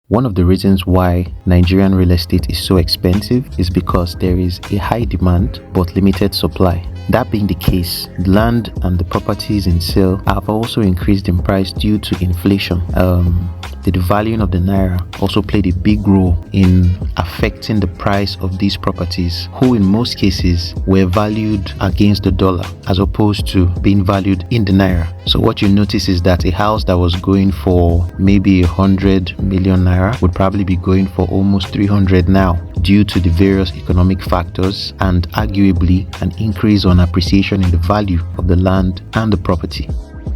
One of the reasons why Nigerian real estate is so expensive is because there is a high demand but limited supply. That being the case, land and the properties in sale have also increased in price due to inflation. The devaluing of the naira also played a big role in affecting the price of these properties, who in most cases were valued against the dollar as opposed to being valued in the naira. So what you notice is that a house that was going for maybe 100 million naira would probably be going for almost 300 now, due to the various economic factors and arguably an increase on appreciation in the value of the land and the property.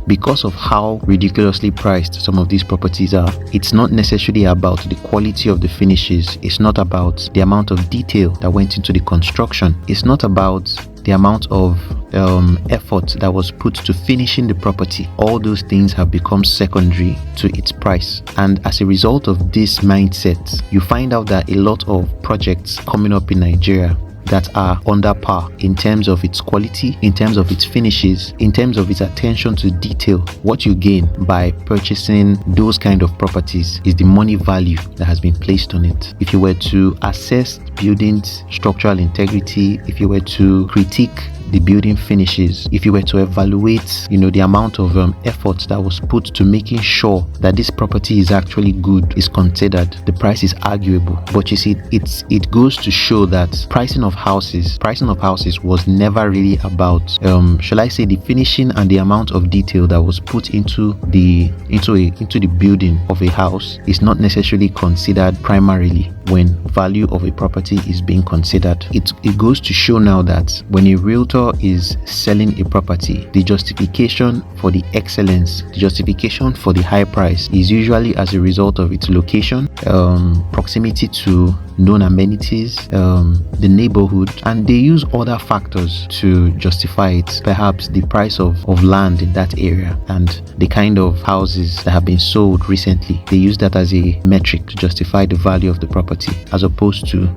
Because of how ridiculously priced some of these properties are, it's not necessarily about the quality of the finishes. It's not about the amount of detail that went into the construction. It's not about the amount of effort that was put to finishing the property. All those things have become secondary to its price. And as a result of this mindset, you find out that a lot of projects coming up in Nigeria that are under par in terms of its quality, in terms of its finishes, in terms of its attention to detail. What you gain by purchasing those kind of properties is the money value that has been placed on it. If you were to assess buildings' structural integrity, if you were to critique the building finishes, if you were to evaluate, the amount of effort that was put to making sure that this property is actually good is considered, the price is arguable. But you see, it goes to show that pricing of houses was never really about, shall I say, the finishing and the amount of detail that was put into the building of a house is not necessarily considered primarily when value of a property is being considered. It goes to show now that when a realtor is selling a property, the justification for the excellence, the justification for the high price is usually as a result of its location, proximity to known amenities, the neighborhood, and they use other factors to justify it. Perhaps the price of land in that area and the kind of houses that have been sold recently. They use that as a metric to justify the value of the property, as opposed to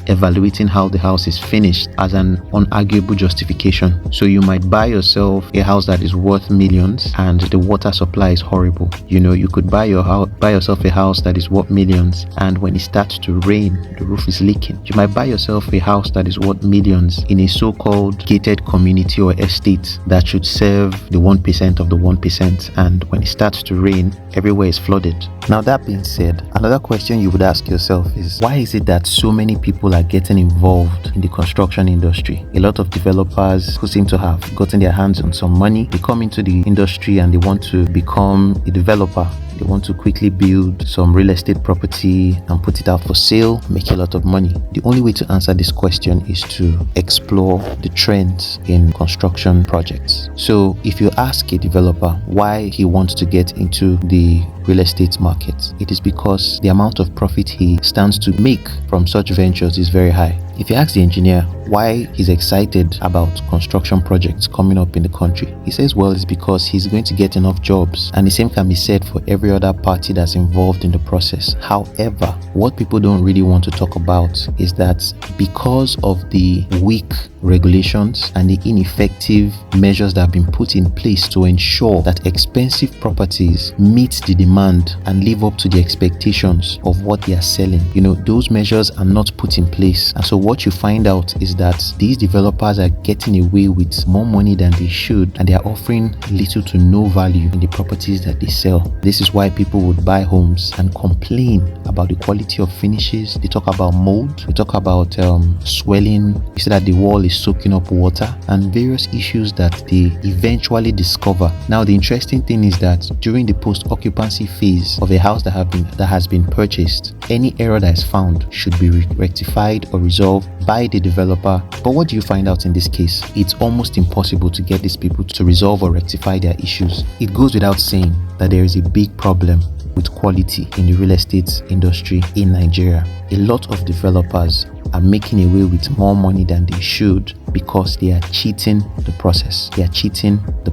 evaluating how the house is finished as an unarguable justification. So you might buy yourself a house that is worth millions and the water supply is horrible. You could buy yourself a house that is worth millions and when it starts to rain, the roof is leaking. You might buy yourself a house that is worth millions in a so-called gated community or estate that should serve the 1% of the 1%, and when it starts to rain, everywhere is flooded. Now, that being said, another question you would ask yourself is, why is it that so many people are getting involved in the construction industry? A lot of developers who seem to have gotten their hands on some money, they come into the industry and they want to become a developer. They want to quickly build some real estate property and put it out for sale, make a lot of money. The only way to answer this question is to explore the trends in construction projects. So if you ask a developer why he wants to get into the real estate market, it is because the amount of profit he stands to make from such ventures is very high. If you ask the engineer why he's excited about construction projects coming up in the country, he says, well, it's because he's going to get enough jobs. And the same can be said for every other party that's involved in the process. However, what people don't really want to talk about is that because of the weak regulations and the ineffective measures that have been put in place to ensure that expensive properties meet the demand and live up to the expectations of what they are selling, those measures are not put in place. And so what you find out is that these developers are getting away with more money than they should, and they are offering little to no value in the properties that they sell. This is why people would buy homes and complain about the quality of finishes. They talk about mold, they talk about swelling, you see that the wall is soaking up water, and various issues that they eventually discover. Now, the interesting thing is that during the post-occupancy phase of a house that has been purchased, any error that is found should be rectified or resolved by the developer. But what do you find out in this case? It's almost impossible to get these people to resolve or rectify their issues. It goes without saying that there is a big problem with quality in the real estate industry in Nigeria. A lot of developers are making away with more money than they should because they are cheating the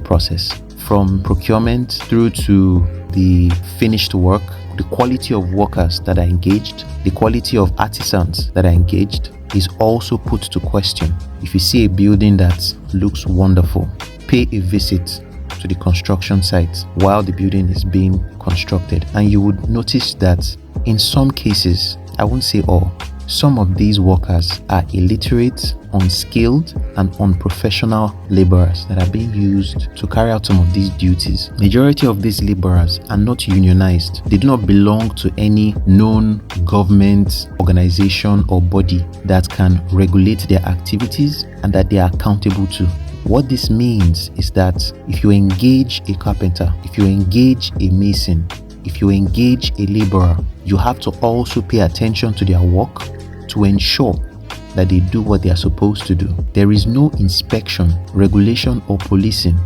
process. From procurement through to the finished work, the quality of workers that are engaged, the quality of artisans that are engaged is also put to question. If you see a building that looks wonderful, pay a visit to the construction site while the building is being constructed, and you would notice that in some cases, I won't say all, some of these workers are illiterate, unskilled, and unprofessional laborers that are being used to carry out some of these duties. Majority of these laborers are not unionized. They do not belong to any known government organization or body that can regulate their activities and that they are accountable to. What this means is that if you engage a carpenter, if you engage a mason, if you engage a laborer, you have to also pay attention to their work to ensure that they do what they are supposed to do. There is no inspection, regulation, or policing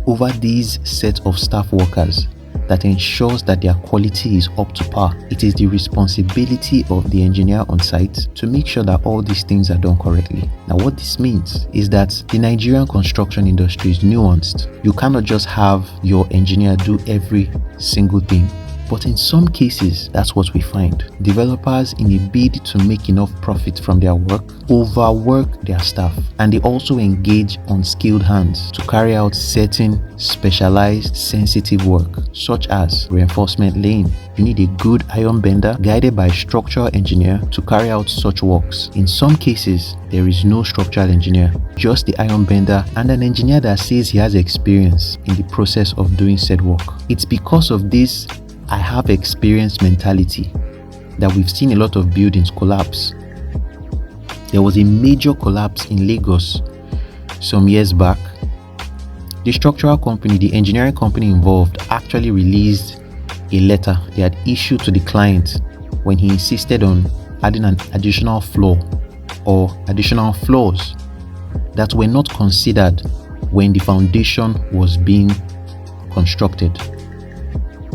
over these set of staff workers that ensures that their quality is up to par. It is the responsibility of the engineer on site to make sure that all these things are done correctly. Now, what this means is that the Nigerian construction industry is nuanced. You cannot just have your engineer do every single thing. But in some cases, that's what we find. Developers, in a bid to make enough profit from their work, overwork their staff, and they also engage unskilled hands to carry out certain specialized, sensitive work, such as reinforcement laying. You need a good iron bender guided by a structural engineer to carry out such works. In some cases, there is no structural engineer, just the iron bender and an engineer that says he has experience in the process of doing said work. It's because of this I have experience mentality that we've seen a lot of buildings collapse. There was a major collapse in Lagos some years back. The structural company, the engineering company involved, actually released a letter they had issued to the client when he insisted on adding an additional floor or additional floors that were not considered when the foundation was being constructed,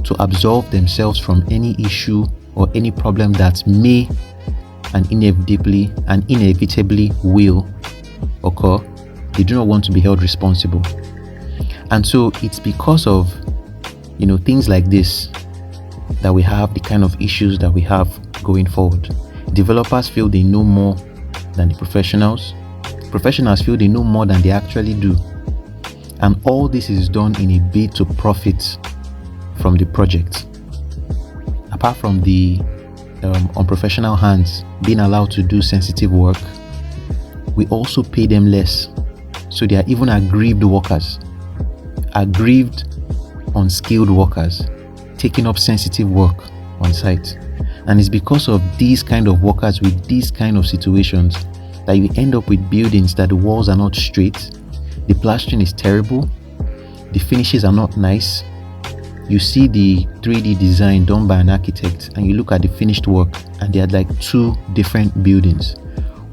to absolve themselves from any issue or any problem that may and inevitably will occur. They do not want to be held responsible. And so it's because of things like this that we have the kind of issues that we have going forward. Developers feel they know more than the professionals. Professionals feel they know more than they actually do. And all this is done in a bid to profit from the project. Apart from the unprofessional hands being allowed to do sensitive work, we also pay them less. So they are even aggrieved workers, aggrieved unskilled workers taking up sensitive work on site. And it's because of these kind of workers with these kind of situations that you end up with buildings that the walls are not straight, the plastering is terrible, the finishes are not nice. You see the 3D design done by an architect and you look at the finished work and they are like two different buildings.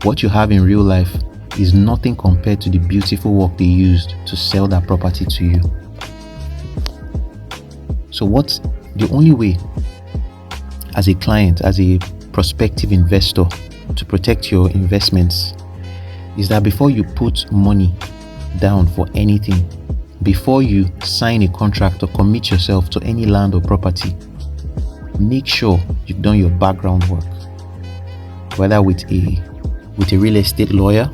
What you have in real life is nothing compared to the beautiful work they used to sell that property to you. So what's the only way as a client, as a prospective investor, to protect your investments is that before you put money down for anything, before you sign a contract or commit yourself to any land or property, make sure you've done your background work, whether with a real estate lawyer.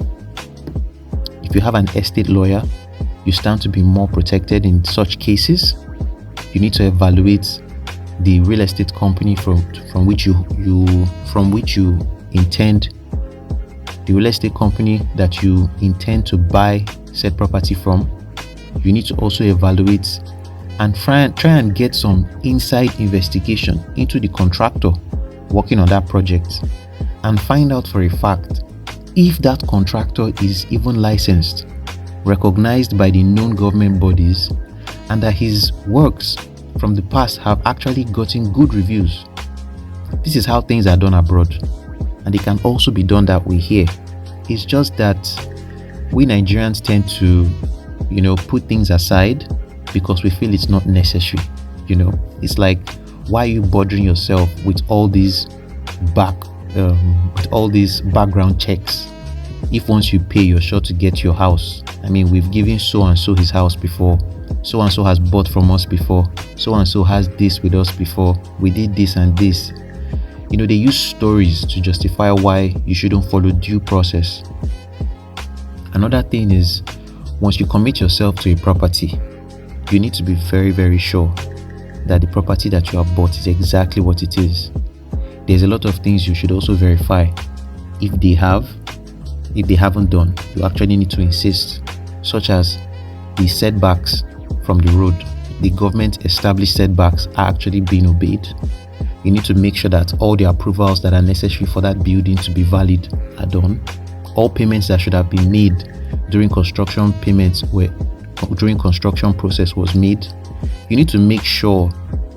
If you have an estate lawyer, you stand to be more protected in such cases. You need to evaluate the real estate company from which you intend, the real estate company that you intend to buy said property from. You need to also evaluate and try and get some inside investigation into the contractor working on that project and find out for a fact if that contractor is even licensed, recognized by the known government bodies, and that his works from the past have actually gotten good reviews. This is how things are done abroad, and they can also be done that way here. It's just that we Nigerians tend to put things aside because we feel it's not necessary. It's like, why are you bothering yourself with all these background checks if once you pay you're sure to get your house? I mean, we've given so and so his house before, so and so has bought from us before, so and so has this with us before, we did this and this. They use stories to justify why you shouldn't follow due process. Another thing is, once you commit yourself to a property, you need to be very, very sure that the property that you have bought is exactly what it is. There's a lot of things you should also verify. If they haven't done, you actually need to insist, such as the setbacks from the road. The government established setbacks are actually being obeyed. You need to make sure that all the approvals that are necessary for that building to be valid are done. All payments that should have been made during construction process was made. You need to make sure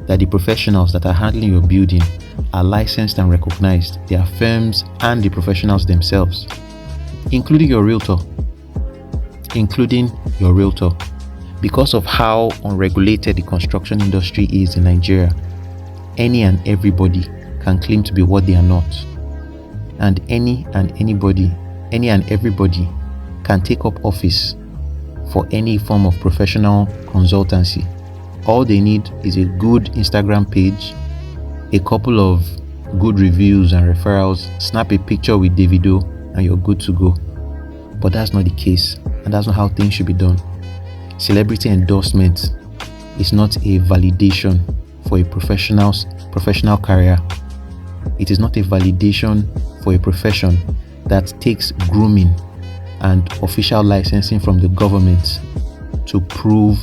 that the professionals that are handling your building are licensed and recognized. They are firms and the professionals themselves, including your realtor. Because of how unregulated the construction industry is in Nigeria, any and everybody can claim to be what they are not. And any and everybody can take up office for any form of professional consultancy. All they need is a good Instagram page, a couple of good reviews and referrals, snap a picture with Davido, and you're good to go. But that's not the case, and that's not how things should be done. Celebrity endorsement is not a validation for a professional career. It is not a validation for a profession that takes grooming and official licensing from the government to prove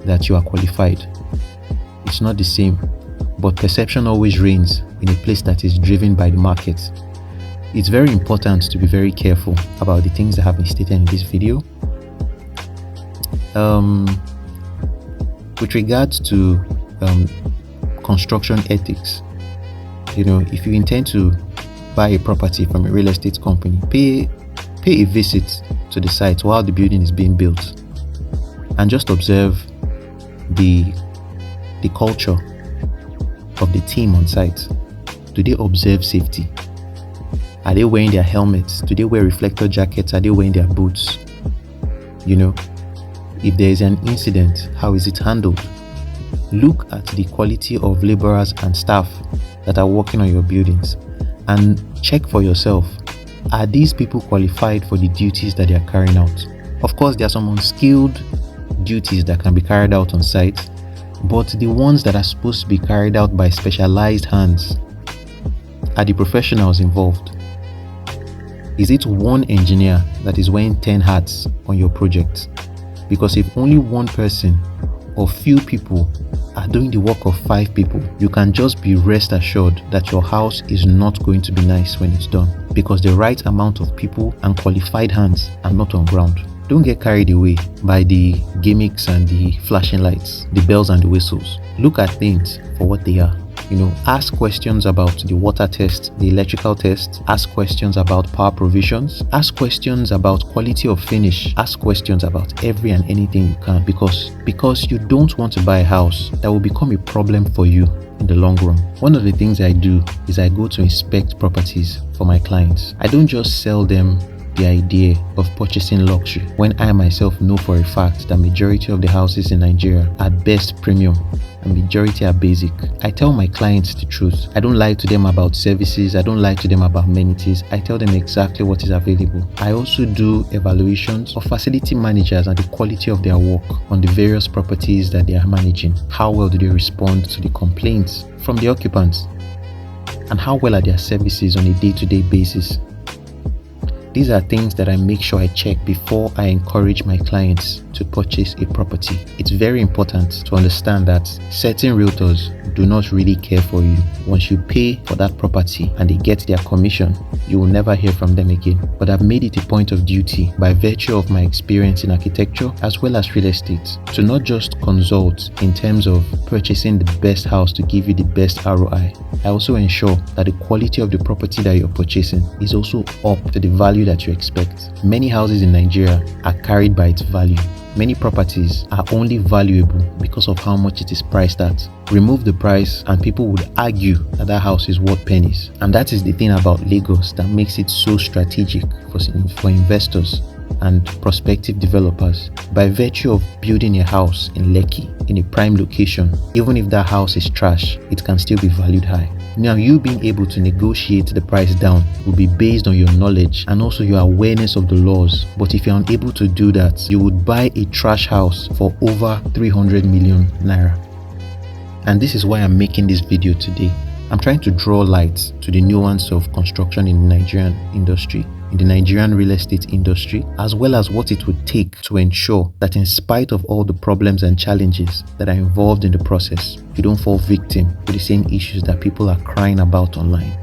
that you are qualified. It's not the same, but perception always reigns in a place that is driven by the market. It's very important to be very careful about the things that have been stated in this video. With regards to construction ethics, if you intend to buy a property from a real estate company, pay a visit to the site while the building is being built and just observe the culture of the team on site. Do they observe safety? Are they wearing their helmets? Do they wear reflector jackets? Are they wearing their boots? If there is an incident, how is it handled? Look at the quality of laborers and staff that are working on your buildings and check for yourself. Are these people qualified for the duties that they are carrying out? Of course, there are some unskilled duties that can be carried out on site, but the ones that are supposed to be carried out by specialized hands, are the professionals involved? Is it one engineer that is wearing 10 hats on your project? Because if only one person or few people are doing the work of 5 people, you can just be rest assured that your house is not going to be nice when it's done, because the right amount of people and qualified hands are not on ground. Don't get carried away by the gimmicks and the flashing lights, the bells and the whistles. Look at things for what they are. Ask questions about the water test, the electrical test. Ask questions about power provisions. Ask questions about quality of finish. Ask questions about every and anything you can, because you don't want to buy a house that will become a problem for you in the long run. One of the things I do is I go to inspect properties for my clients. I don't just sell them the idea of purchasing luxury when I myself know for a fact that majority of the houses in Nigeria are best premium and majority are basic. I tell my clients the truth. I don't lie to them about services. I don't lie to them about amenities. I tell them exactly what is available. I also do evaluations of facility managers and the quality of their work on the various properties that they are managing. How well do they respond to the complaints from the occupants? And how well are their services on a day-to-day basis? These are things that I make sure I check before I encourage my clients to purchase a property. It's very important to understand that certain realtors do not really care for you. Once you pay for that property and they get their commission, you will never hear from them again. But I've made it a point of duty, by virtue of my experience in architecture as well as real estate, to not just consult in terms of purchasing the best house to give you the best ROI. I also ensure that the quality of the property that you're purchasing is also up to the value that you expect. Many houses in Nigeria are carried by its value. Many properties are only valuable because of how much it is priced at. Remove the price and people would argue that that house is worth pennies. And that is the thing about Lagos that makes it so strategic for investors and prospective developers. By virtue of building a house in Lekki in a prime location, even if that house is trash, it can still be valued high. Now, you being able to negotiate the price down will be based on your knowledge and also your awareness of the laws. But if you're unable to do that, you would buy a trash house for over 300 million naira. And this is why I'm making this video today. I'm trying to draw light to the nuance of construction in the Nigerian industry, in the Nigerian real estate industry, as well as what it would take to ensure that in spite of all the problems and challenges that are involved in the process, you don't fall victim to the same issues that people are crying about online.